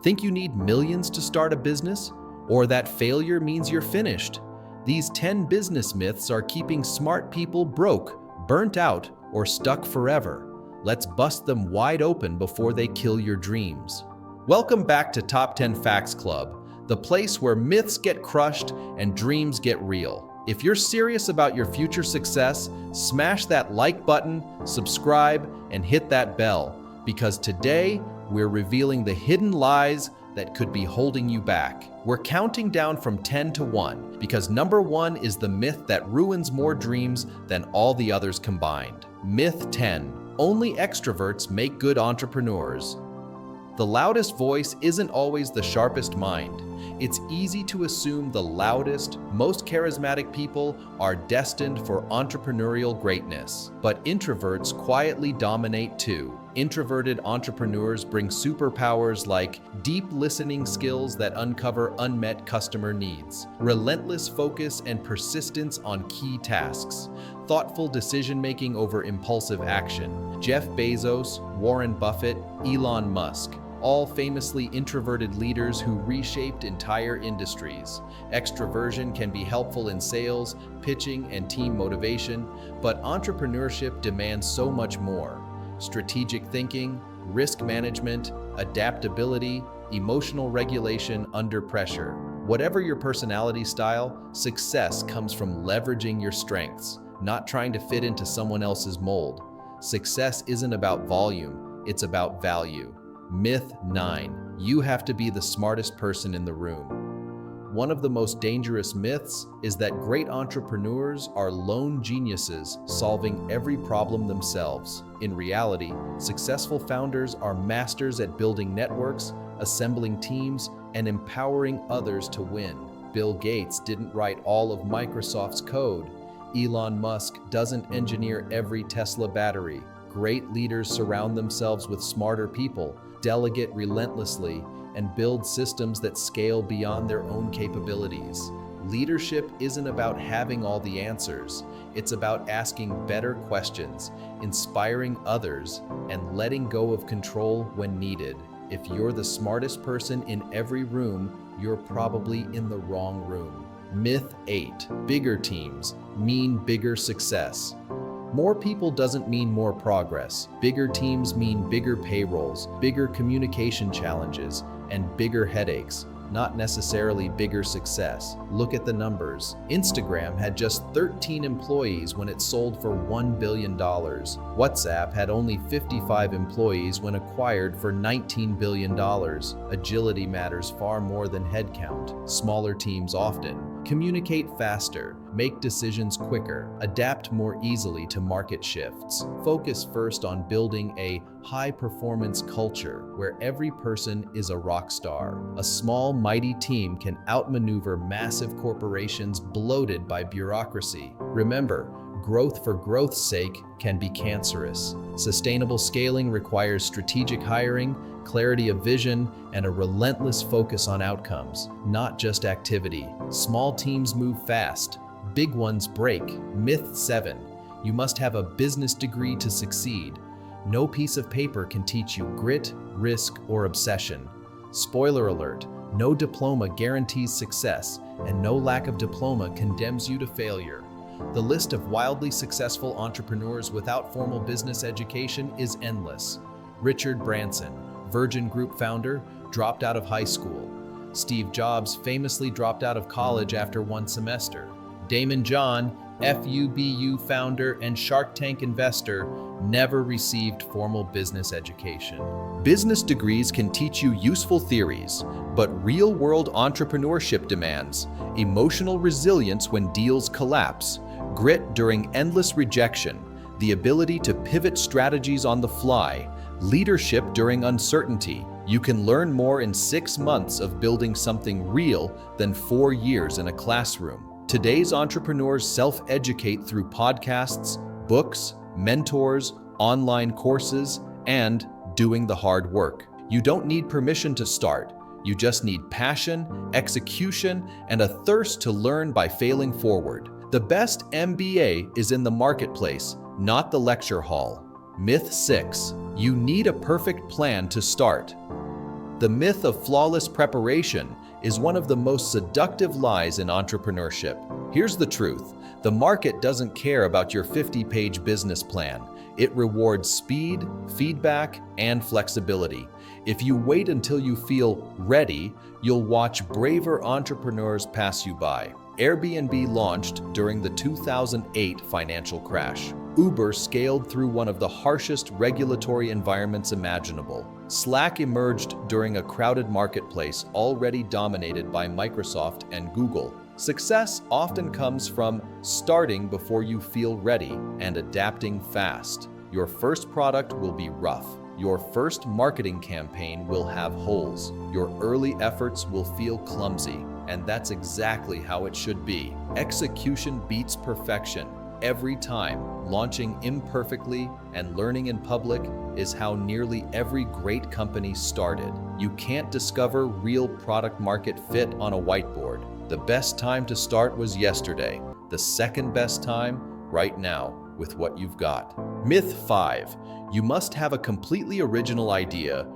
Think you need millions to start a business? Or that failure means you're finished? These 10 business myths are keeping smart people broke, burnt out, or stuck forever. Let's bust them wide open before they kill your dreams. Welcome back to Top 10 Facts Club, the place where myths get crushed and dreams get real. If you're serious about your future success, smash that like button, subscribe, and hit that bell, because today we're revealing the hidden lies that could be holding you back. We're counting down from 10 to 1, because number 1 is the myth that ruins more dreams than all the others combined. Myth 10. Only extroverts make good entrepreneurs. The loudest voice isn't always the sharpest mind. It's easy to assume the loudest, most charismatic people are destined for entrepreneurial greatness. But introverts quietly dominate too. Introverted entrepreneurs bring superpowers like deep listening skills that uncover unmet customer needs, relentless focus and persistence on key tasks, thoughtful decision-making over impulsive action. Jeff Bezos, Warren Buffett, Elon Musk, all famously introverted leaders who reshaped entire industries. Extroversion can be helpful in sales, pitching, and team motivation, but entrepreneurship demands so much more. Strategic thinking, risk management, adaptability, emotional regulation under pressure. Whatever your personality style, success comes from leveraging your strengths, not trying to fit into someone else's mold. Success isn't about volume, it's about value. Myth 9. You have to be the smartest person in the room. One of the most dangerous myths is that great entrepreneurs are lone geniuses solving every problem themselves. In reality, successful founders are masters at building networks, assembling teams, and empowering others to win. Bill Gates didn't write all of Microsoft's code. Elon Musk doesn't engineer every Tesla battery. Great leaders surround themselves with smarter people, delegate relentlessly, and build systems that scale beyond their own capabilities. Leadership isn't about having all the answers. It's about asking better questions, inspiring others, and letting go of control when needed. If you're the smartest person in every room, you're probably in the wrong room. Myth 8. Bigger teams mean bigger success. More people doesn't mean more progress. Bigger teams mean bigger payrolls, bigger communication challenges, and bigger headaches, not necessarily bigger success. Look at the numbers. Instagram had just 13 employees when it sold for $1 billion. WhatsApp had only 55 employees when acquired for $19 billion. Agility matters far more than headcount. Smaller teams often communicate faster, make decisions quicker, adapt more easily to market shifts. Focus first on building a high-performance culture where every person is a rock star. A small, mighty team can outmaneuver massive corporations bloated by bureaucracy. Remember, growth for growth's sake can be cancerous. Sustainable scaling requires strategic hiring, clarity of vision, and a relentless focus on outcomes, not just activity. Small teams move fast, big ones break. Myth 7. You must have a business degree to succeed. No piece of paper can teach you grit, risk, or obsession. Spoiler alert, no diploma guarantees success, and no lack of diploma condemns you to failure. The list of wildly successful entrepreneurs without formal business education is endless. Richard Branson, Virgin Group founder, dropped out of high school. Steve Jobs famously dropped out of college after one semester. Damon John, FUBU founder and Shark Tank investor, never received formal business education. Business degrees can teach you useful theories, but real-world entrepreneurship demands emotional resilience when deals collapse, grit during endless rejection, the ability to pivot strategies on the fly, leadership during uncertainty. You can learn more in 6 months of building something real than 4 years in a classroom. Today's entrepreneurs self-educate through podcasts, books, mentors, online courses, and doing the hard work. You don't need permission to start. You just need passion, execution, and a thirst to learn by failing forward. The best MBA is in the marketplace, not the lecture hall. Myth 6. You need a perfect plan to start. The myth of flawless preparation is one of the most seductive lies in entrepreneurship. Here's the truth. The market doesn't care about your 50-page business plan. It rewards speed, feedback, and flexibility. If you wait until you feel ready, you'll watch braver entrepreneurs pass you by. Airbnb launched during the 2008 financial crash. Uber scaled through one of the harshest regulatory environments imaginable. Slack emerged during a crowded marketplace already dominated by Microsoft and Google. Success often comes from starting before you feel ready and adapting fast. Your first product will be rough. Your first marketing campaign will have holes. Your early efforts will feel clumsy. And that's exactly how it should be. Execution beats perfection every time. Launching imperfectly and learning in public is how nearly every great company started. You can't discover real product market fit on a whiteboard. The best time to start was yesterday. The second best time, right now, with what you've got. Myth 5. You must have a completely original idea.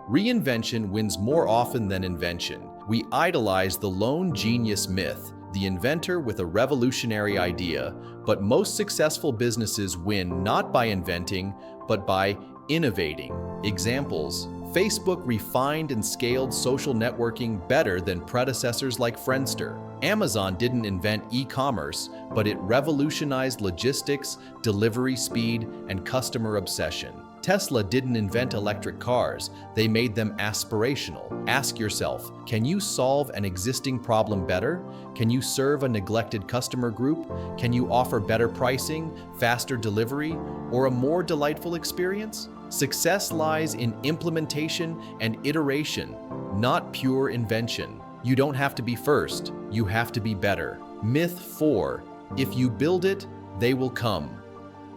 Reinvention wins more often than invention. We idolize the lone genius myth, the inventor with a revolutionary idea, but most successful businesses win not by inventing, but by innovating. Examples: Facebook refined and scaled social networking better than predecessors like Friendster. Amazon didn't invent e-commerce, but it revolutionized logistics, delivery speed, and customer obsession. Tesla didn't invent electric cars, they made them aspirational. Ask yourself, can you solve an existing problem better? Can you serve a neglected customer group? Can you offer better pricing, faster delivery, or a more delightful experience? Success lies in implementation and iteration, not pure invention. You don't have to be first, you have to be better. Myth 4. If you build it, they will come.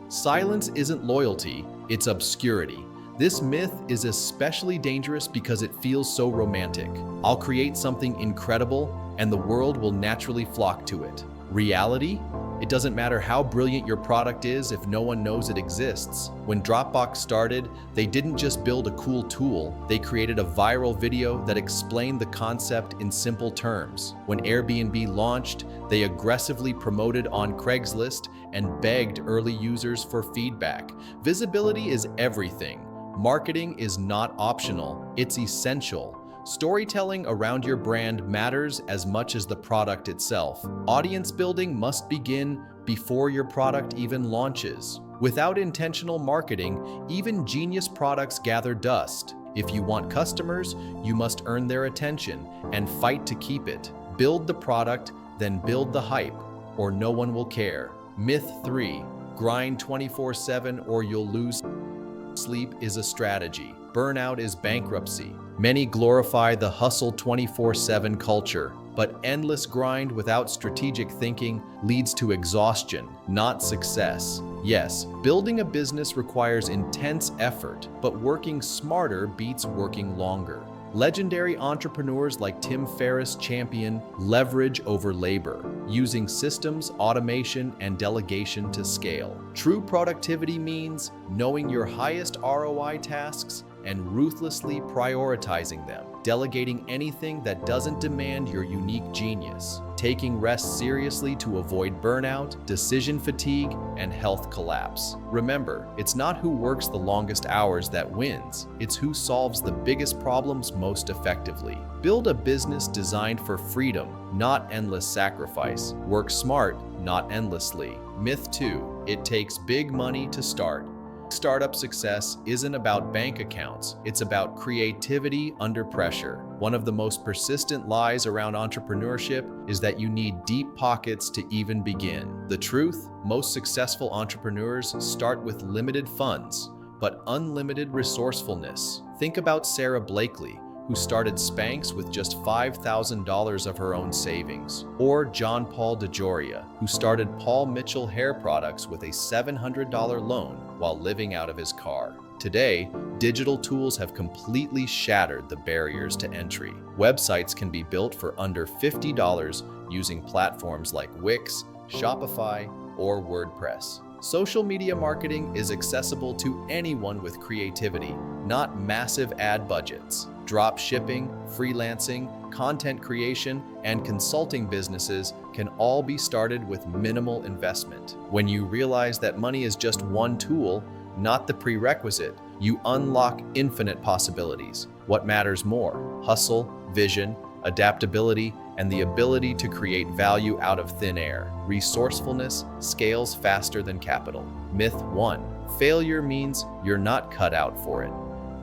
Silence isn't loyalty, it's obscurity. This myth is especially dangerous because it feels so romantic. I'll create something incredible and the world will naturally flock to it. Reality? It doesn't matter how brilliant your product is if no one knows it exists. When Dropbox started, they didn't just build a cool tool, they created a viral video that explained the concept in simple terms. When Airbnb launched, they aggressively promoted on Craigslist and begged early users for feedback. Visibility is everything. Marketing is not optional, it's essential. Storytelling around your brand matters as much as the product itself. Audience building must begin before your product even launches. Without intentional marketing, even genius products gather dust. If you want customers, you must earn their attention and fight to keep it. Build the product, then build the hype, or no one will care. Myth 3. Grind 24/7 or you'll lose. Sleep is a strategy. Burnout is bankruptcy. Many glorify the hustle 24/7 culture, but endless grind without strategic thinking leads to exhaustion, not success. Yes, building a business requires intense effort, but working smarter beats working longer. Legendary entrepreneurs like Tim Ferriss champion leverage over labor, using systems, automation, and delegation to scale. True productivity means knowing your highest ROI tasks and ruthlessly prioritizing them, delegating anything that doesn't demand your unique genius, taking rest seriously to avoid burnout, decision fatigue, and health collapse. Remember, it's not who works the longest hours that wins, it's who solves the biggest problems most effectively. Build a business designed for freedom, not endless sacrifice. Work smart, not endlessly. Myth 2. It takes big money to start. Startup success isn't about bank accounts, it's about creativity under pressure. One of the most persistent lies around entrepreneurship is that you need deep pockets to even begin. The truth, most successful entrepreneurs start with limited funds, but unlimited resourcefulness. Think about Sarah Blakely, who started Spanx with just $5,000 of her own savings, or John Paul DeJoria, who started Paul Mitchell Hair Products with a $700 loan while living out of his car. Today, digital tools have completely shattered the barriers to entry. Websites can be built for under $50 using platforms like Wix, Shopify, or WordPress. Social media marketing is accessible to anyone with creativity, not massive ad budgets. Drop shipping, freelancing, content creation, and consulting businesses can all be started with minimal investment. When you realize that money is just one tool, not the prerequisite, you unlock infinite possibilities. What matters more? Hustle, vision, adaptability, and the ability to create value out of thin air. Resourcefulness scales faster than capital. Myth 1. Failure means you're not cut out for it.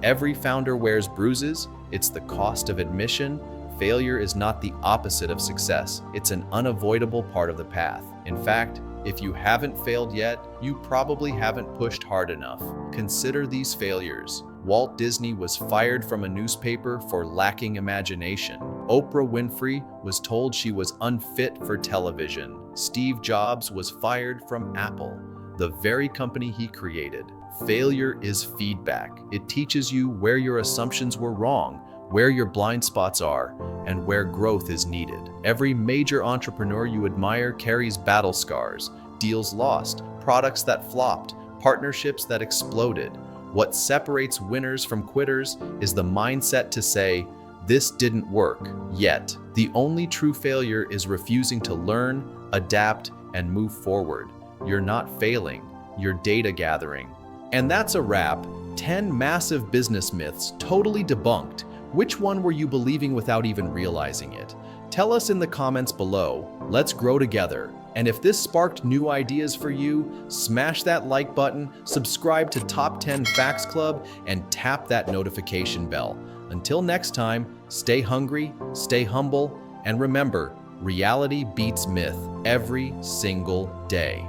Every founder wears bruises. It's the cost of admission. Failure is not the opposite of success. It's an unavoidable part of the path. In fact, if you haven't failed yet, you probably haven't pushed hard enough. Consider these failures. Walt Disney was fired from a newspaper for lacking imagination. Oprah Winfrey was told she was unfit for television. Steve Jobs was fired from Apple, the very company he created. Failure is feedback. It teaches you where your assumptions were wrong, where your blind spots are, and where growth is needed. Every major entrepreneur you admire carries battle scars, deals lost, products that flopped, partnerships that exploded. What separates winners from quitters is the mindset to say, "This didn't work yet." The only true failure is refusing to learn, adapt, and move forward. You're not failing, you're data gathering. And that's a wrap. 10 massive business myths totally debunked. Which one were you believing without even realizing it? Tell us in the comments below. Let's grow together. And if this sparked new ideas for you, smash that like button, subscribe to Top 10 Facts Club, and tap that notification bell. Until next time, stay hungry, stay humble, and remember, reality beats myth every single day.